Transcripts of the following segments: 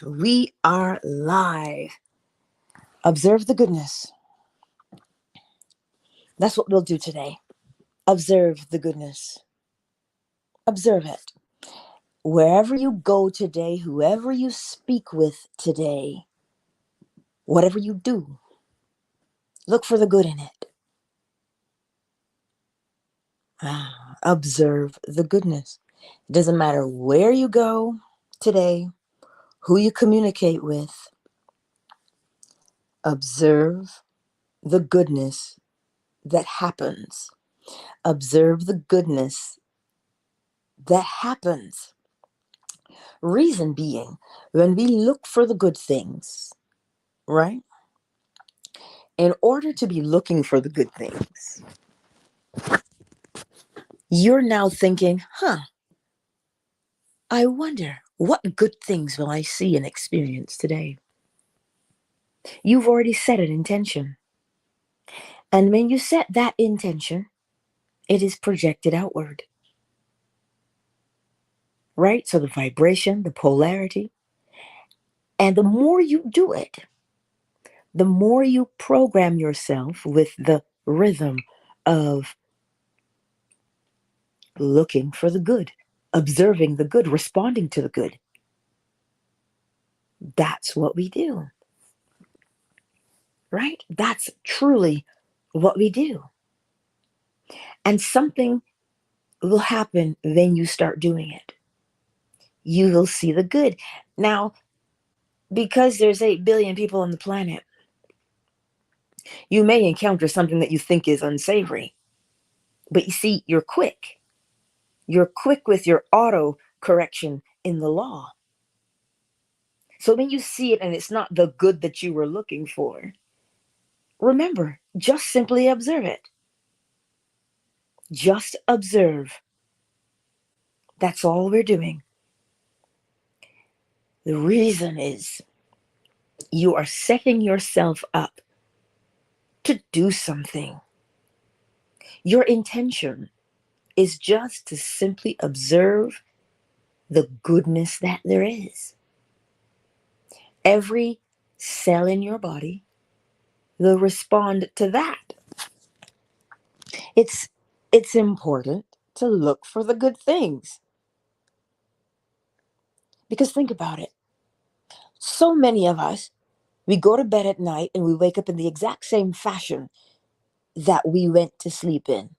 We are live. Observe the goodness. That's what we'll do today. Observe the goodness. Observe it. Wherever you go today, whoever you speak with today, whatever you do, look for the good in it. Observe the goodness. It doesn't matter where you go today, who you communicate with. Observe the goodness that happens. Observe the goodness that happens. Reason being, when we look for the good things, right? In order to be looking for the good things, you're now thinking, I wonder what good things will I see and experience today? You've already set an intention. And when you set that intention, it is projected outward, right? So the vibration, the polarity, and the more you do it, the more you program yourself with the rhythm of looking for the good, observing the good, responding to the good. That's what we do, right? That's truly what we do. And something will happen when you start doing it. You will see the good. Now, because there's 8 billion people on the planet, you may encounter something that you think is unsavory. But you see, you're quick. You're quick with your auto correction in the law. So when you see it and it's not the good that you were looking for, remember, just simply observe it. Just observe. That's all we're doing. The reason is you are setting yourself up to do something. Your intention is just to simply observe the goodness that there is. Every cell in your body will respond to that. It's important to look for the good things. Because think about it. So many of us, we go to bed at night and we wake up in the exact same fashion that we went to sleep in.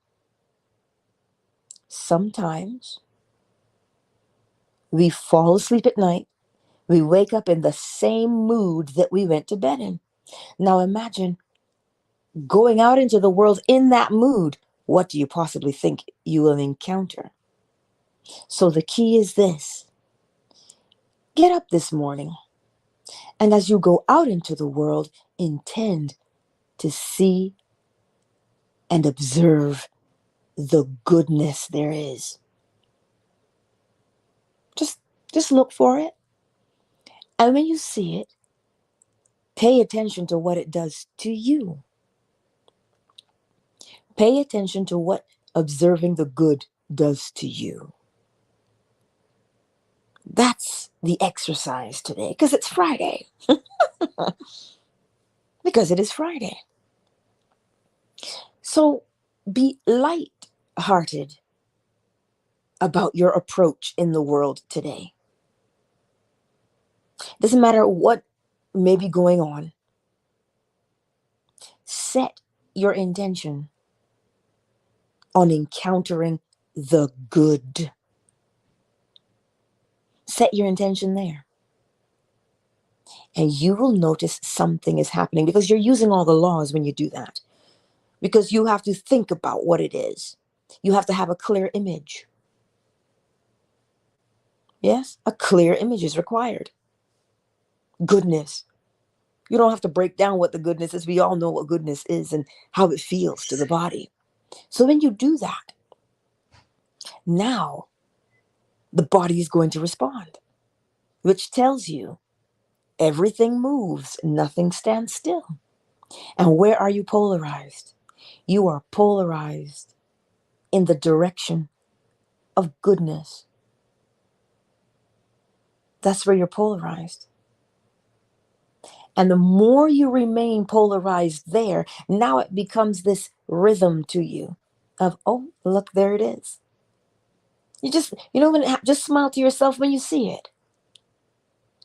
Sometimes we fall asleep at night, we wake up in the same mood that we went to bed in. Now imagine going out into the world in that mood. What do you possibly think you will encounter? So the key is this. Get up this morning, and as you go out into the world, intend to see and observe the goodness there is. Just just look for it. And when you see it, pay attention to what it does to you. Pay attention to what observing the good does to you. That's the exercise today because it's Friday. Because it is Friday. So be light-hearted about your approach in the world today. Doesn't matter what may be going on. Set your intention on encountering the good. Set your intention there. And you will notice something is happening because you're using all the laws when you do that. Because you have to think about what it is. You have to have a clear image. Yes, a clear image is required. Goodness. You don't have to break down what the goodness is. We all know what goodness is and how it feels to the body. So when you do that, now the body is going to respond, which tells you everything moves, nothing stands still. And where are you polarized? You are polarized in the direction of goodness. That's where you're polarized. And the more you remain polarized there, now it becomes this rhythm to you of, oh, look, there it is. Just smile to yourself when you see it.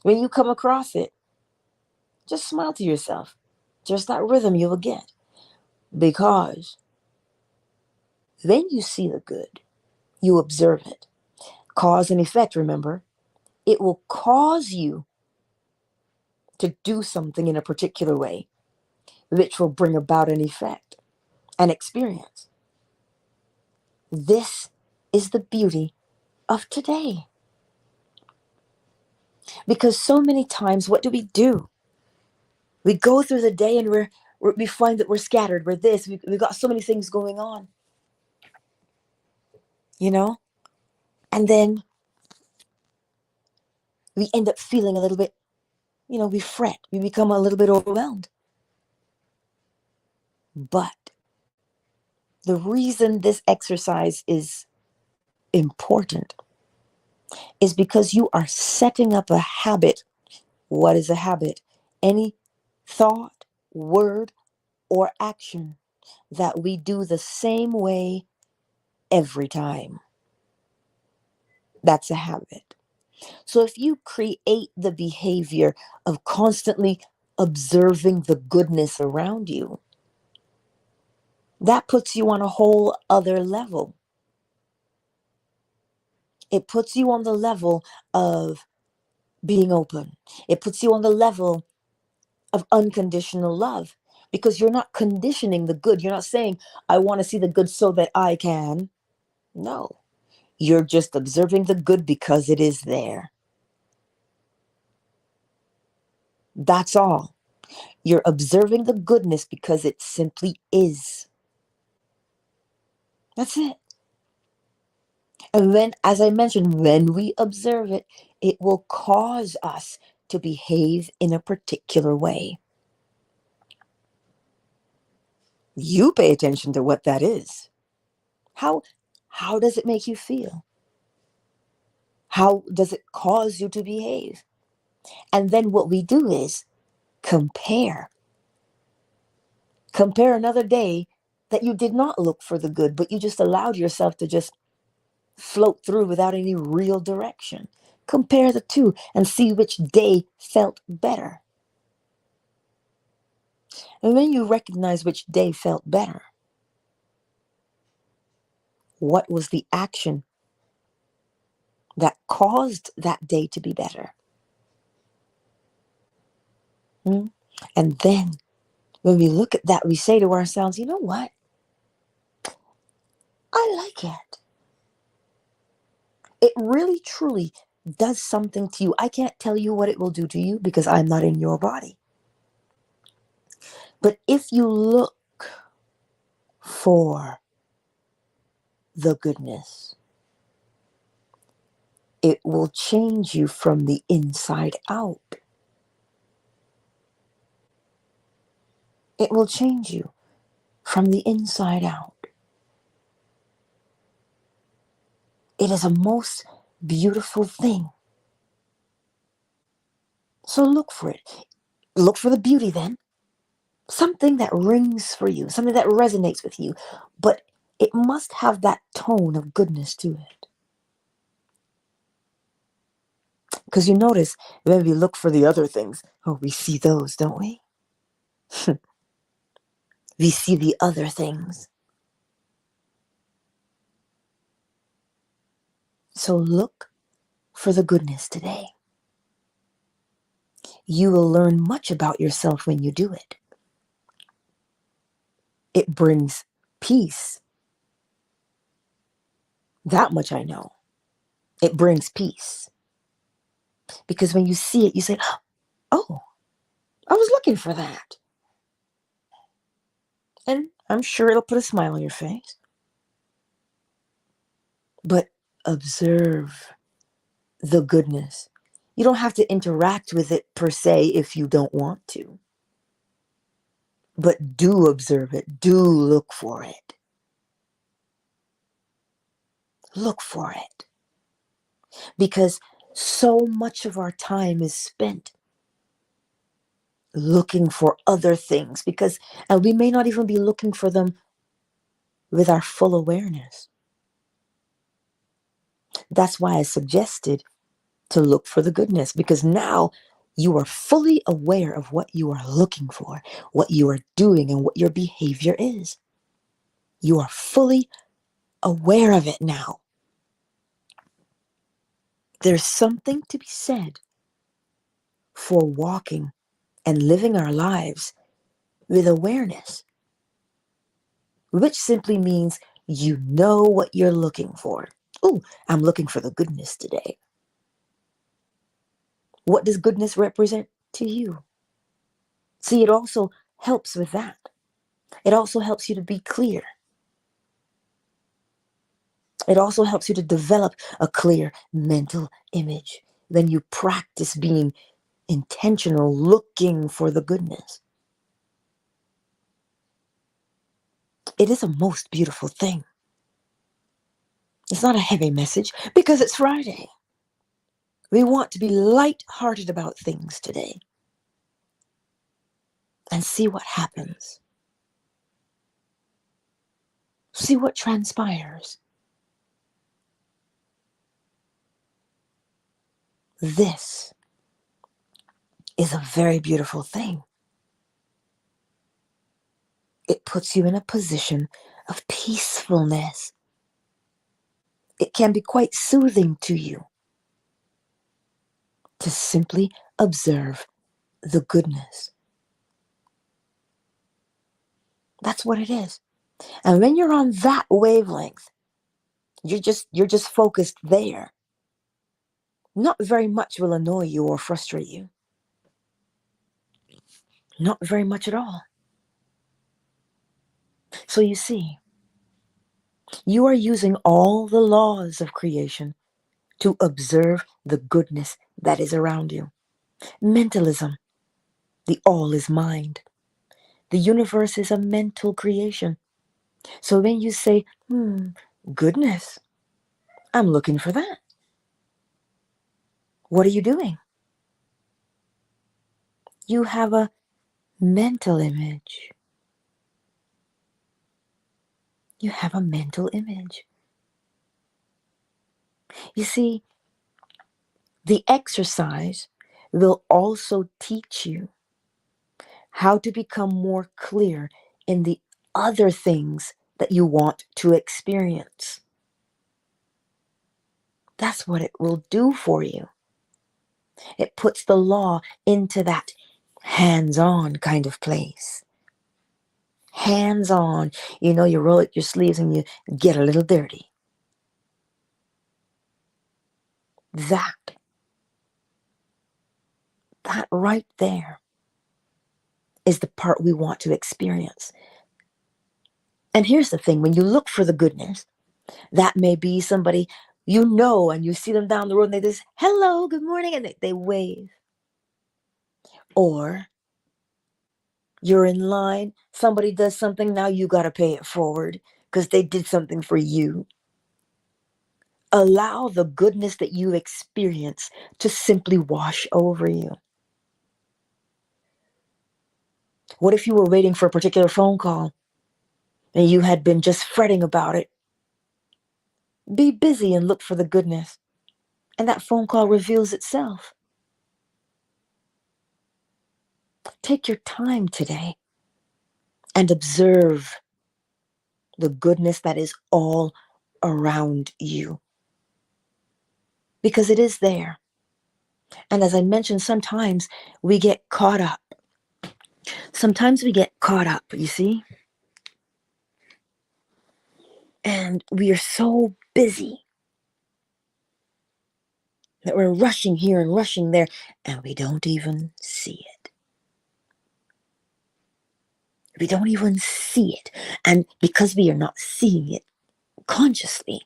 When you come across it, just smile to yourself. Just that rhythm you will get. Because then you see the good. You observe it. Cause and effect, remember. It will cause you to do something in a particular way, which will bring about an effect, an experience. This is the beauty of today. Because so many times, what do? We go through the day and we find that we're scattered. We're this. We've got so many things going on, you know? And then we end up feeling a little bit, we fret. We become a little bit overwhelmed. But the reason this exercise is important is because you are setting up a habit. What is a habit? Any thought, word, or action that we do the same way every time. That's a habit. So if you create the behavior of constantly observing the goodness around you, that puts you on a whole other level. It puts you on the level of being open. It puts you on the level of unconditional love, because you're not conditioning the good. You're not saying, I want to see the good so that I can. No, you're just observing the good because it is there. That's all. You're observing the goodness because it simply is. That's it. And then, as I mentioned, when we observe it, it will cause us to behave in a particular way. You pay attention to what that is. How does it make you feel? How does it cause you to behave? And then what we do is compare. Compare another day that you did not look for the good, but you just allowed yourself to just float through without any real direction. Compare the two and see which day felt better. And when you recognize which day felt better, what was the action that caused that day to be better? And then when we look at that, we say to ourselves, you know what? I like it. It really, truly does something to you. I can't tell you what it will do to you because I'm not in your body. But if you look for the goodness, it will change you from the inside out. It will change you from the inside out. It is a most beautiful thing. So look for it. Look for the beauty then. Something that rings for you, something that resonates with you, but it must have that tone of goodness to it. Because you notice when we look for the other things, oh, we see those, don't we? We see the other things. So look for the goodness today. You will learn much about yourself when you do it. It brings peace. That much I know. It brings peace. Because when you see it, you say, oh, I was looking for that. And I'm sure it'll put a smile on your face. But observe the goodness. You don't have to interact with it per se if you don't want to. But do observe it. Do look for it. Look for it. Because So much of our time is spent looking for other things and we may not even be looking for them with our full awareness. That's why I suggested to look for the goodness, because now you are fully aware of what you are looking for, what you are doing, and what your behavior is. You are fully aware of it now. There's something to be said for walking and living our lives with awareness, which simply means you know what you're looking for. Oh, I'm looking for the goodness today. What does goodness represent to you? See, it also helps with that. It also helps you to be clear. It also helps you to develop a clear mental image. Then you practice being intentional, looking for the goodness. It is a most beautiful thing. It's not a heavy message because it's Friday. We want to be light-hearted about things today and see what happens. See what transpires. This is a very beautiful thing. It puts you in a position of peacefulness. It can be quite soothing to you to simply observe the goodness. That's what it is. And when you're on that wavelength, you're just focused there. Not very much will annoy you or frustrate you. Not very much at all. So you see, you are using all the laws of creation to observe the goodness that is around you. Mentalism, the all is mind. The universe is a mental creation. So when you say, goodness, I'm looking for that. What are you doing? You have a mental image. You have a mental image. You see, the exercise will also teach you how to become more clear in the other things that you want to experience. That's what it will do for you. It puts the law into that hands-on kind of place. Hands-on, you roll up your sleeves and you get a little dirty. That right there is the part we want to experience. And here's the thing, when you look for the goodness, that may be somebody and you see them down the road and they just, hello, good morning, and they wave. Or you're in line, somebody does something, now you got to pay it forward because they did something for you. Allow the goodness that you experience to simply wash over you. What if you were waiting for a particular phone call and you had been just fretting about it? Be busy and look for the goodness, and that phone call reveals itself. Take your time today and observe the goodness that is all around you, because it is there. And as I mentioned, sometimes we get caught up. You see? And we are so busy that we're rushing here and rushing there, and we don't even see it. We don't even see it. And because we are not seeing it consciously,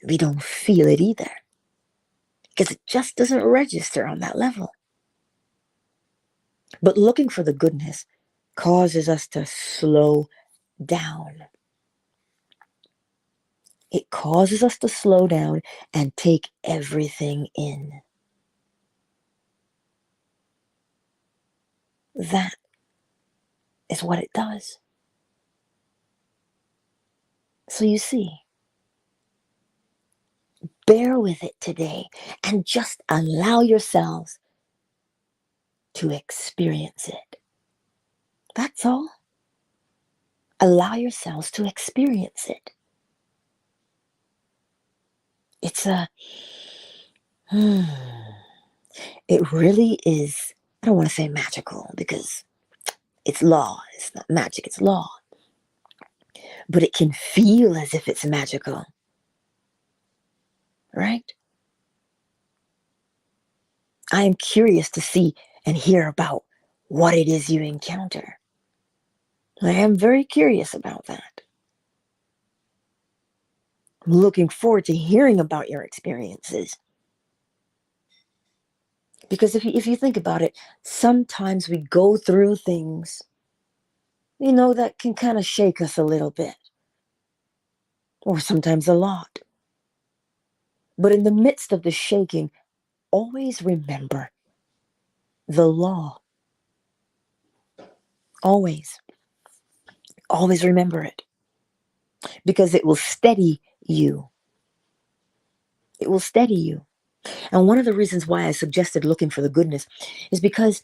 we don't feel it either, because it just doesn't register on that level. But looking for the goodness causes us to slow down. It causes us to slow down and take everything in. That is what it does. So you see, bear with it today and just allow yourselves to experience it. That's all. Allow yourselves to experience it. It's it really is, I don't want to say magical because it's law. It's not magic, it's law. But it can feel as if it's magical, right? I am curious to see and hear about what it is you encounter. I am very curious about that. I'm looking forward to hearing about your experiences. Because if you think about it, sometimes we go through things, that can kind of shake us a little bit, or sometimes a lot. But in the midst of the shaking, always remember the law. Always. Always remember it. Because it will steady you. It will steady you. And one of the reasons why I suggested looking for the goodness is because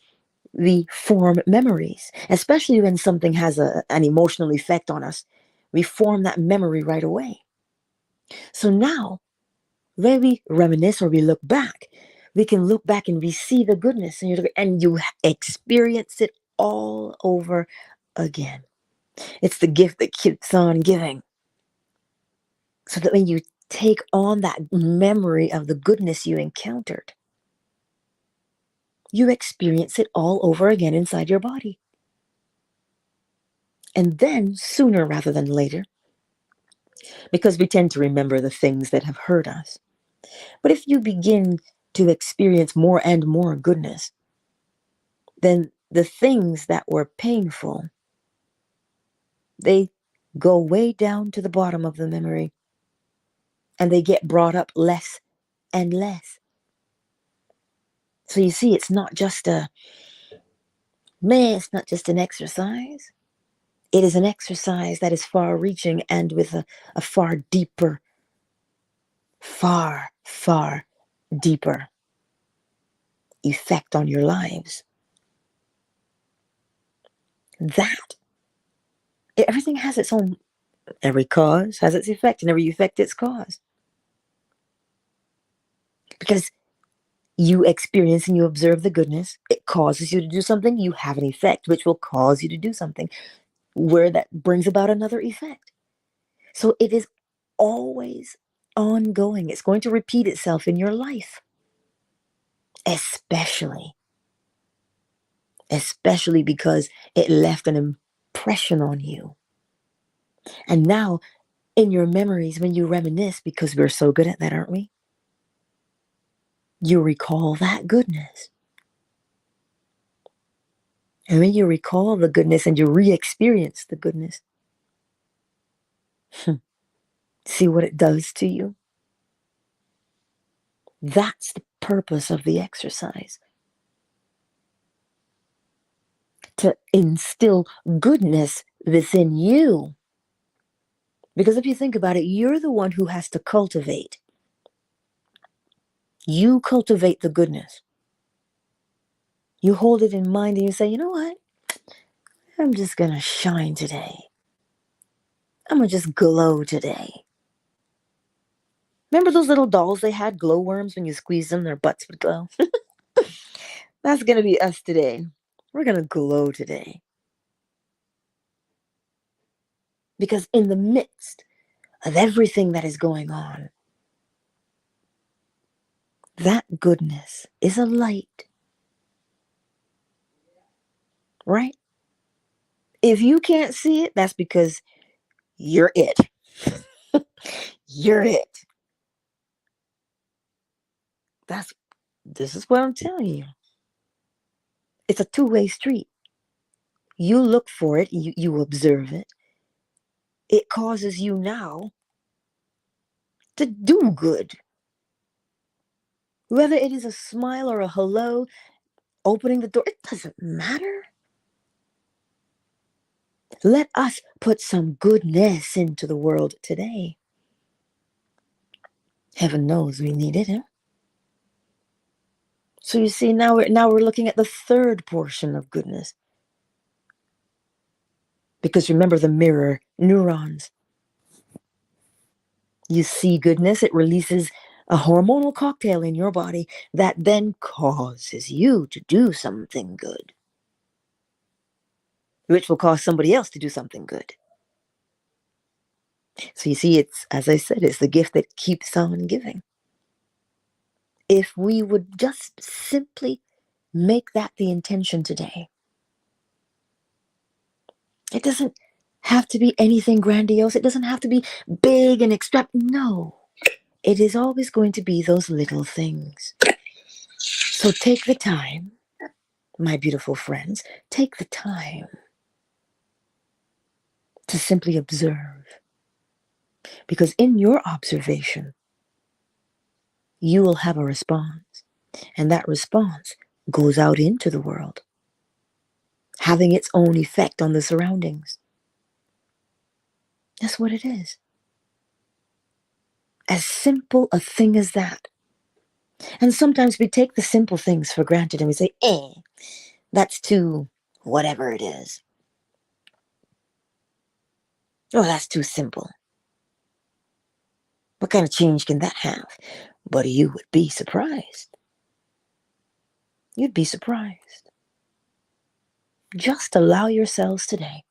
we form memories, especially when something has an emotional effect on us. We form that memory right away. So now, when we reminisce or we look back, we can look back and we see the goodness and you experience it all over again. It's the gift that keeps on giving. So that when you take on that memory of the goodness you encountered, you experience it all over again inside your body. And then, sooner rather than later, because we tend to remember the things that have hurt us. But if you begin to experience more and more goodness, then the things that were painful, they go way down to the bottom of the memory and they get brought up less and less. So you see, it's not just it's not just an exercise. It is an exercise that is far reaching and with a far deeper, far, far deeper effect on your lives. That everything has its own, every cause has its effect, and every effect its cause. Because you experience and you observe the goodness, it causes you to do something, you have an effect which will cause you to do something, where that brings about another effect. So it is always ongoing. It's going to repeat itself in your life. Especially because it left an impression on you. And now, in your memories, when you reminisce, because we're so good at that, aren't we? You recall that goodness. And when you recall the goodness and you re-experience the goodness, see what it does to you? That's the purpose of the exercise. To instill goodness within you. Because if you think about it, you're the one who has to cultivate. You cultivate the goodness. You hold it in mind and you say, you know what? I'm just going to shine today. I'm going to just glow today. Remember those little dolls they had, glowworms, when you squeeze them, their butts would glow? That's going to be us today. We're going to glow today. Because in the midst of everything that is going on, that goodness is a light. Right? If you can't see it, that's because you're it. You're it. This is what I'm telling you. It's a two-way street. You look for it, you observe it. It causes you now to do good. Whether it is a smile or a hello, opening the door, it doesn't matter. Let us put some goodness into the world today. Heaven knows we need it, huh? So you see, now we're looking at the third portion of goodness. Because remember the mirror neurons. You see goodness, it releases a hormonal cocktail in your body that then causes you to do something good, which will cause somebody else to do something good. So you see, it's, as I said, it's the gift that keeps on giving. If we would just simply make that the intention today, it doesn't have to be anything grandiose. It doesn't have to be big and extravagant. No, it is always going to be those little things. So take the time, my beautiful friends, take the time to simply observe. Because in your observation, you will have a response. And that response goes out into the world, having its own effect on the surroundings. That's what it is. As simple a thing as that. And sometimes we take the simple things for granted and we say, that's too whatever it is. Oh, that's too simple. What kind of change can that have? But you would be surprised. You'd be surprised. Just allow yourselves today.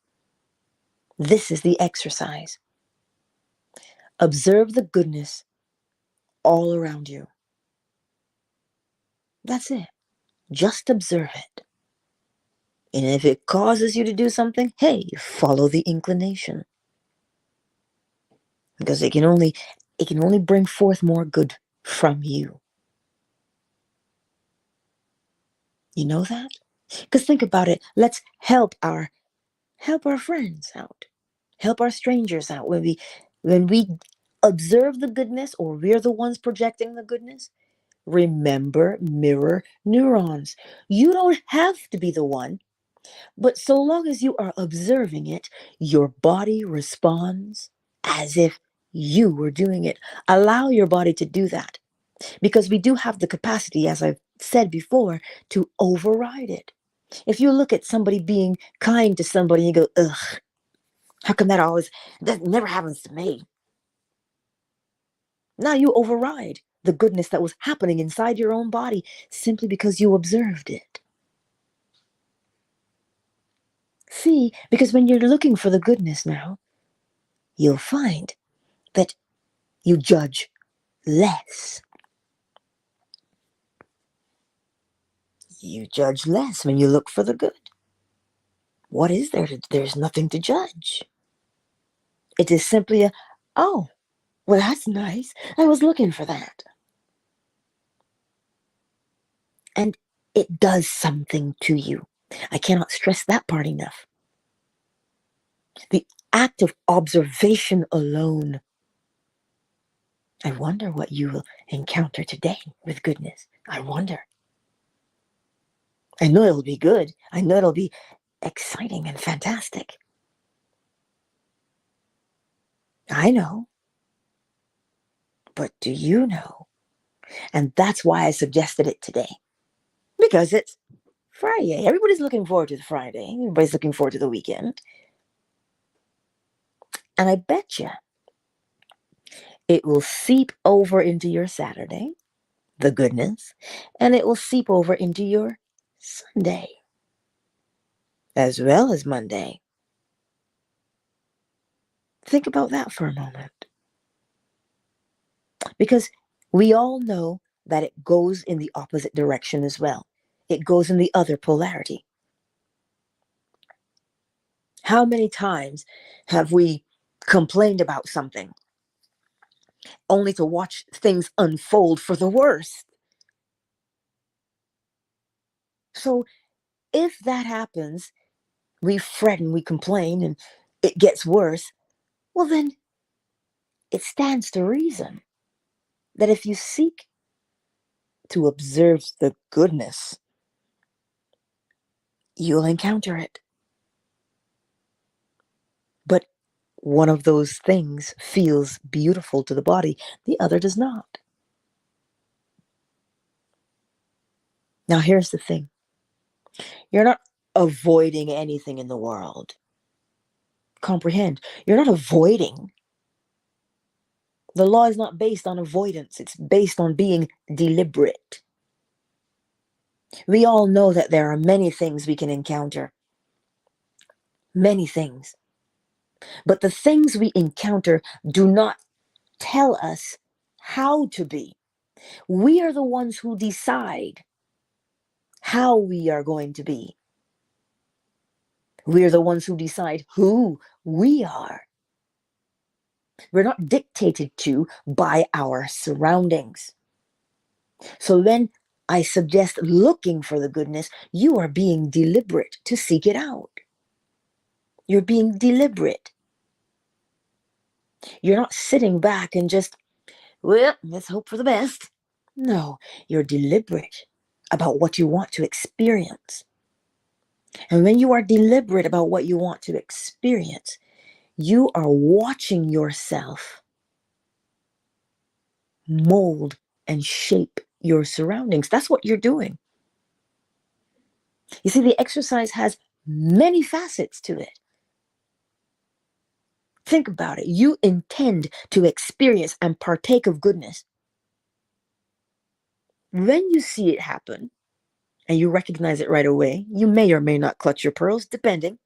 This is the exercise. Observe the goodness all around you. That's it. Just observe it. And if it causes you to do something, hey, follow the inclination. Because it can only bring forth more good from you. You know that? Because think about it. Let's help our friends out. Help our strangers out. When we observe the goodness, or we're the ones projecting the goodness, remember mirror neurons. You don't have to be the one, but so long as you are observing it, your body responds as if you were doing it. Allow your body to do that, because we do have the capacity, as I've said before, to override it. If you look at somebody being kind to somebody, you go, ugh, how come that never happens to me? Now you override the goodness that was happening inside your own body simply because you observed it. See, because when you're looking for the goodness now, you'll find that you judge less. You judge less when you look for the good. What is there? There's nothing to judge. It is simply oh, well, that's nice. I was looking for that. And it does something to you. I cannot stress that part enough. The act of observation alone. I wonder what you will encounter today with goodness. I wonder. I know it'll be good. I know it'll be exciting and fantastic. I know. But do you know? And that's why I suggested it today. Because it's Friday. Everybody's looking forward to the Friday. Everybody's looking forward to the weekend. And I bet you it will seep over into your Saturday, the goodness, and it will seep over into your Sunday, as well as Monday. Think about that for a moment. Because we all know that it goes in the opposite direction as well. It goes in the other polarity. How many times have we complained about something only to watch things unfold for the worst? So if that happens, we fret and we complain and it gets worse, well then it stands to reason that if you seek to observe the goodness, you'll encounter it. But one of those things feels beautiful to the body, the other does not. Now, here's the thing. You're not avoiding anything in the world. Comprehend. You're not avoiding. The law is not based on avoidance. It's based on being deliberate. We all know that there are many things we can encounter. Many things. But the things we encounter do not tell us how to be. We are the ones who decide how we are going to be. We are the ones who decide who we are. We're not dictated to by our surroundings. So when I suggest looking for the goodness, you are being deliberate to seek it out. You're being deliberate. You're not sitting back and just, well, let's hope for the best. No, you're deliberate about what you want to experience. And when you are deliberate about what you want to experience, you are watching yourself mold and shape your surroundings. That's what you're doing. You see, the exercise has many facets to it. Think about it. You intend to experience and partake of goodness. When you see it happen and you recognize it right away, you may or may not clutch your pearls, depending.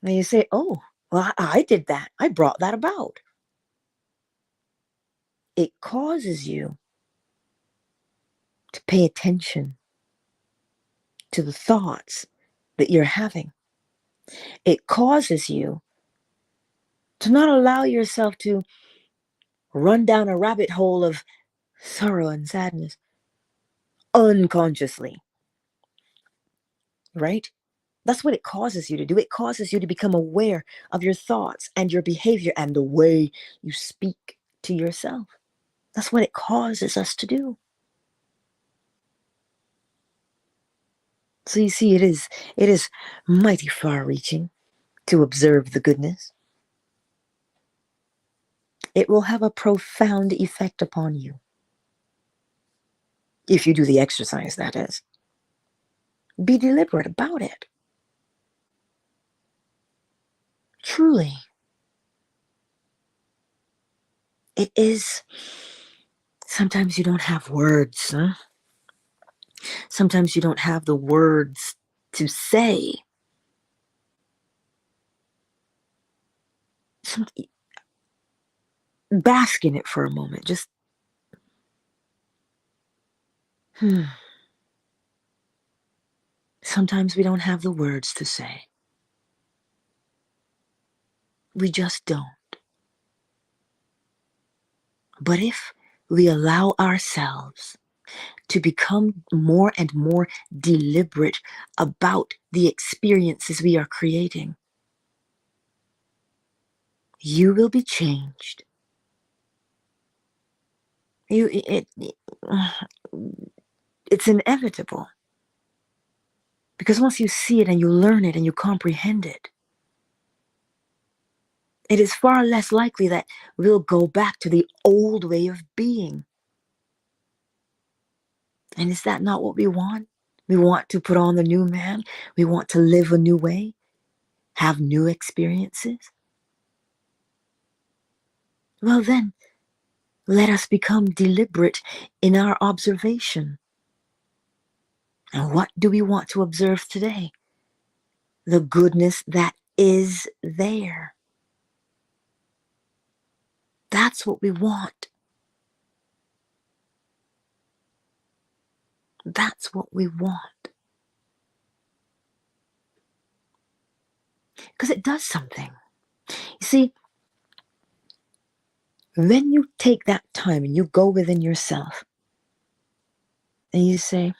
And you say, oh, well, I did that. I brought that about. It causes you to pay attention to the thoughts that you're having. It causes you to not allow yourself to run down a rabbit hole of sorrow and sadness unconsciously, right? That's what it causes you to do. It causes you to become aware of your thoughts and your behavior and the way you speak to yourself. That's what it causes us to do. So you see, it is mighty far-reaching to observe the goodness. It will have a profound effect upon you. If you do the exercise, that is. Be deliberate about it. Truly. It is. Sometimes you don't have words, huh? Sometimes you don't have the words to say. Bask in it for a moment. Just, Sometimes we don't have the words to say. We just don't. But if we allow ourselves to become more and more deliberate about the experiences we are creating, you will be changed. It's inevitable. Because once you see it and you learn it and you comprehend it, it is far less likely that we'll go back to the old way of being. And is that not what we want? We want to put on the new man. We want to live a new way, have new experiences. Well then, let us become deliberate in our observation. And what do we want to observe today? The goodness that is there. That's what we want. That's what we want. Because it does something. You see, when you take that time and you go within yourself and you say,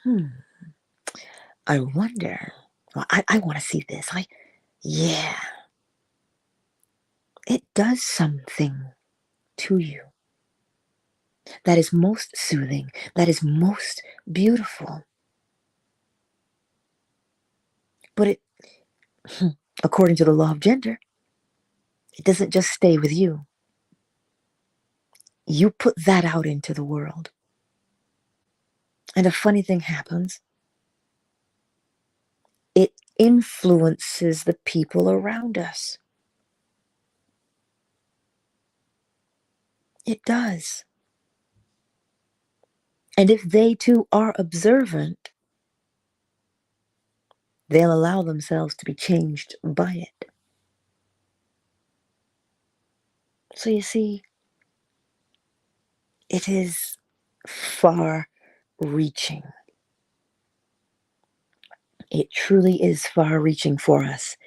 I wonder, well, I want to see this. Yeah. It does something to you. that is most soothing, that is most beautiful. But it, according to the law of gender, it doesn't just stay with you. You put that out into the world. And a funny thing happens. It influences the people around us. It does. And if they too are observant, they'll allow themselves to be changed by it. So you see, it is far reaching. It truly is far reaching for us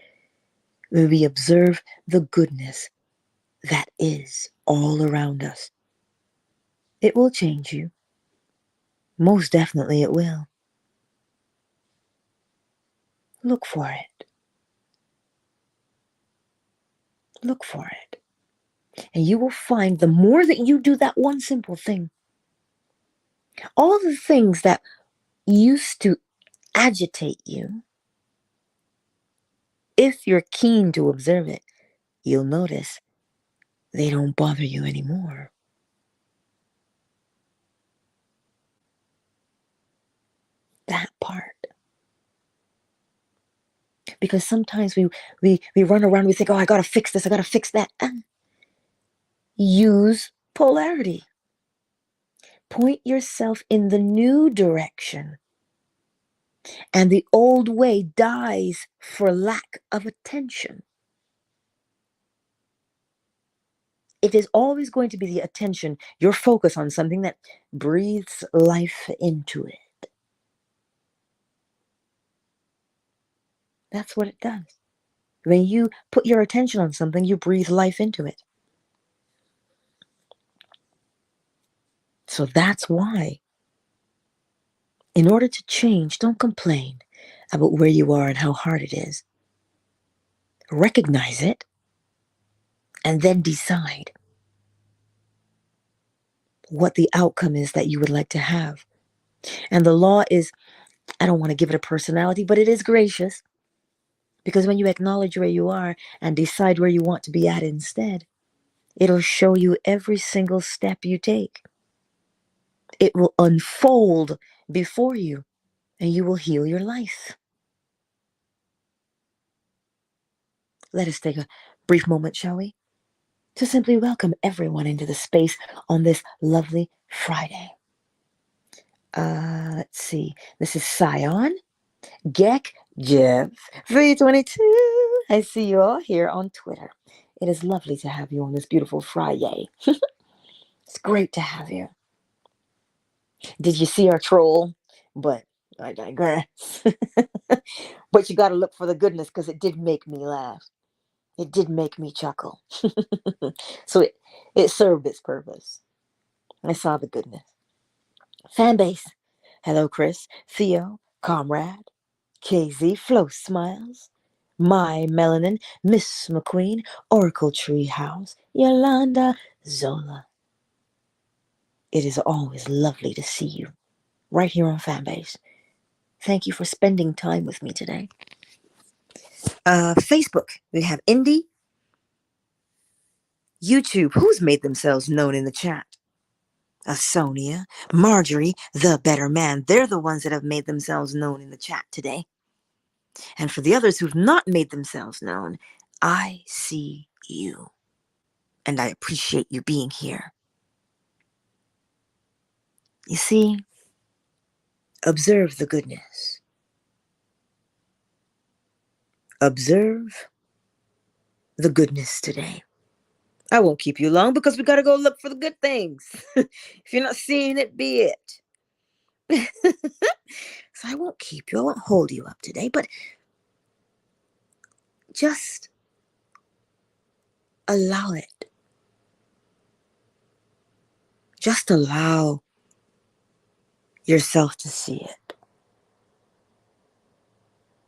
when we observe the goodness that is all around us. It will change you. Most definitely it will. Look for it. Look for it. And you will find the more that you do that one simple thing, all the things that used to agitate you, if you're keen to observe it, you'll notice they don't bother you anymore. That part. Because sometimes we run around, we think, oh, I gotta fix this, I gotta fix that. Use polarity. Point yourself in the new direction. And the old way dies for lack of attention. It is always going to be the attention, your focus on something that breathes life into it. That's what it does. When you put your attention on something, you breathe life into it. So that's why, in order to change, don't complain about where you are and how hard it is. Recognize it and then decide what the outcome is that you would like to have. And the law is, I don't want to give it a personality, but it is gracious. Because when you acknowledge where you are and decide where you want to be at instead, it'll show you every single step you take. It will unfold before you, and you will heal your life. Let us take a brief moment, shall we? To simply welcome everyone into the space on this lovely Friday. Let's see. This is Sion, Gek, Jeff, V22. I see you all here on Twitter. It is lovely to have you on this beautiful Friday. It's great to have you. Did you see our troll? But I digress. But you got to look for the goodness because it did make me laugh. It did make me chuckle. So it served its purpose. I saw the goodness. Fan base. Hello, Chris, Theo, Comrade, KZ, Flo Smiles, My Melanin, Miss McQueen, Oracle Treehouse, Yolanda, Zola. It is always lovely to see you right here on Fanbase. Thank you for spending time with me today. Facebook, we have Indy. YouTube, who's made themselves known in the chat? Sonia, Marjorie, the better man. They're the ones that have made themselves known in the chat today. And for the others who've not made themselves known, I see you. And I appreciate you being here. You see, observe the goodness. Observe the goodness today. I won't keep you long because we got to go look for the good things. If you're not seeing it, be it. So I won't keep you. I won't hold you up today, but just allow it. Just allow yourself to see it.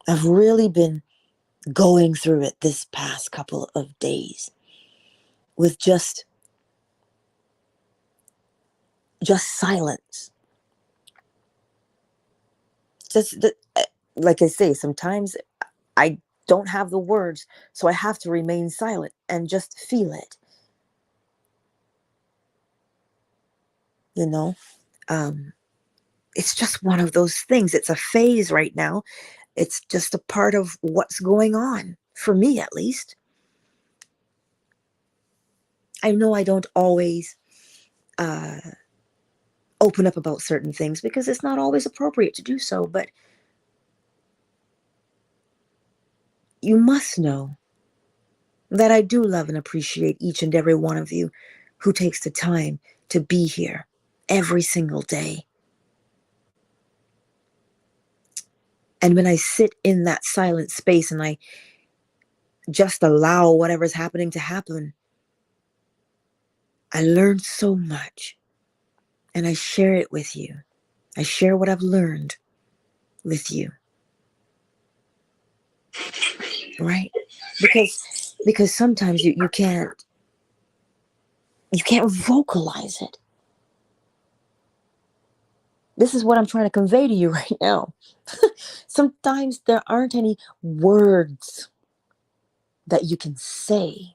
I've really been going through it this past couple of days with just just silence. Just like I say, sometimes I don't have the words, so I have to remain silent and just feel it. You know, um, it's just one of those things. It's a phase right now. It's just a part of what's going on, for me at least. I know I don't always uh, open up about certain things because it's not always appropriate to do so, but you must know that I do love and appreciate each and every one of you who takes the time to be here every single day. And when I sit in that silent space and I just allow whatever's happening to happen, I learn so much and I share it with you. I share what I've learned with you. Right? Because sometimes you can't vocalize it. This is what I'm trying to convey to you right now. Sometimes there aren't any words that you can say.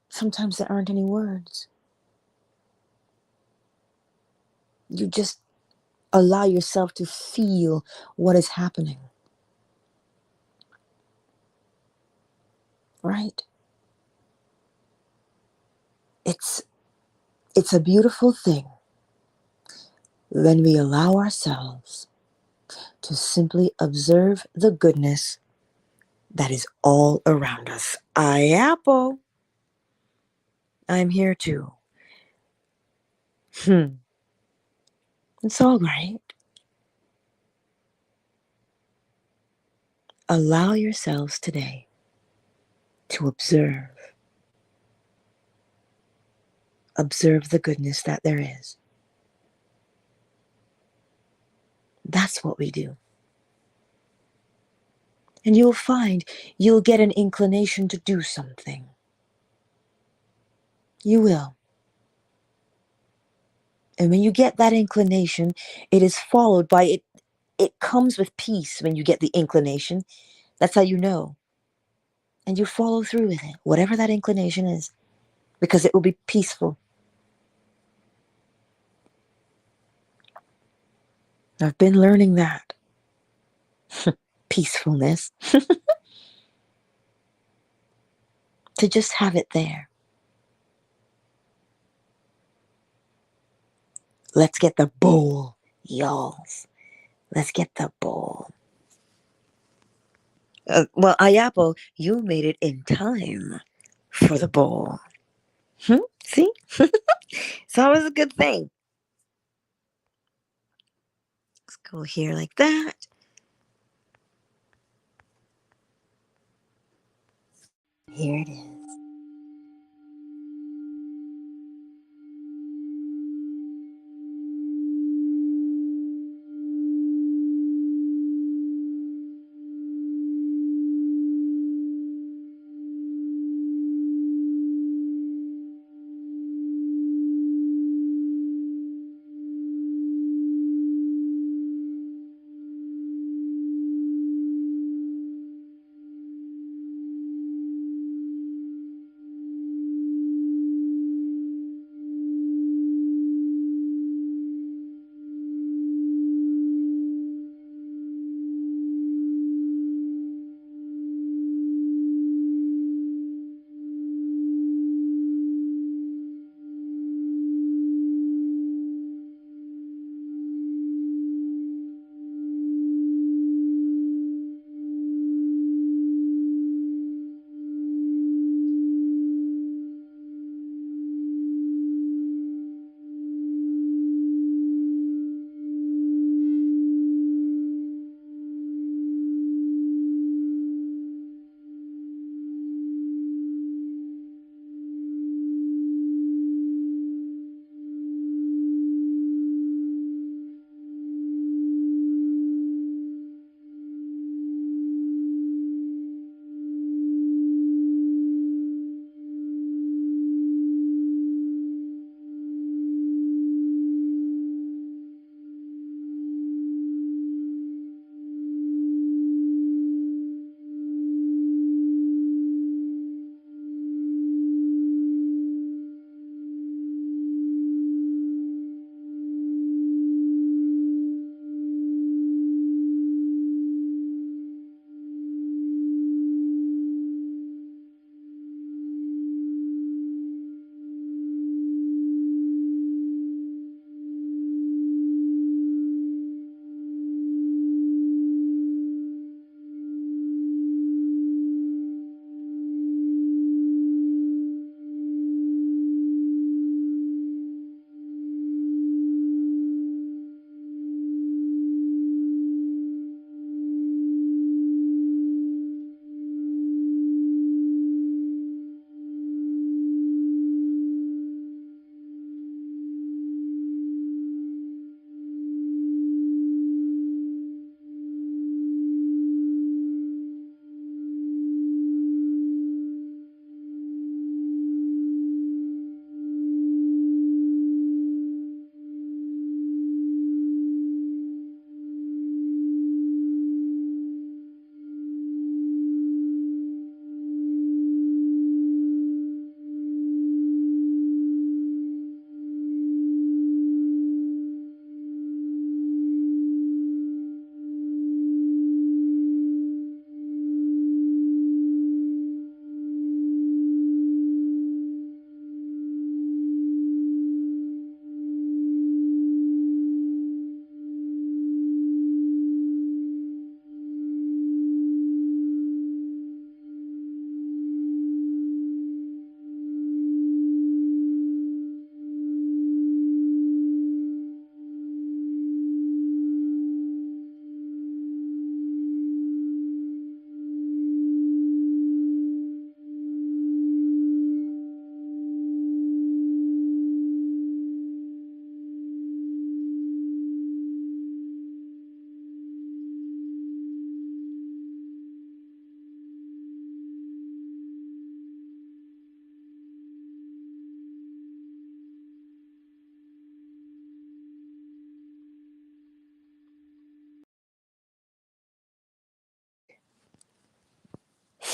Sometimes there aren't any words. You just allow yourself to feel what is happening. Right? It's a beautiful thing when we allow ourselves to simply observe the goodness that is all around us. Apple. I'm here too. It's all right. Allow yourselves today to observe. Observe the goodness that there is. That's what we do. And you'll find you'll get an inclination to do something. You will. And when you get that inclination, it is followed by it. It comes with peace when you get the inclination. That's how you know. And you follow through with it, whatever that inclination is, because it will be peaceful. I've been learning that. Peacefulness. To just have it there. Let's get the bowl, y'all. Let's get the bowl. Well, Ayapo, you made it in time for the bowl. See? It's always a good thing. Let's go here like that. Here it is.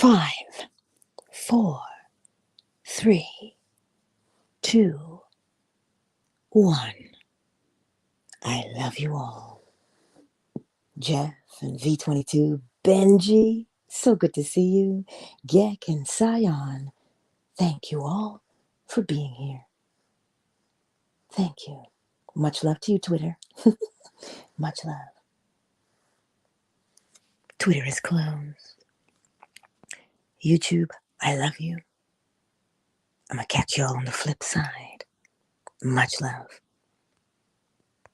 5, 4, 3, 2, 1. I love you all. Jeff and V22, Benji, so good to see you. Gek and Sion, thank you all for being here. Thank you. Much love to you, Twitter. Much love. Twitter is closed. YouTube, I love you. I'm going to catch y'all on the flip side. Much love.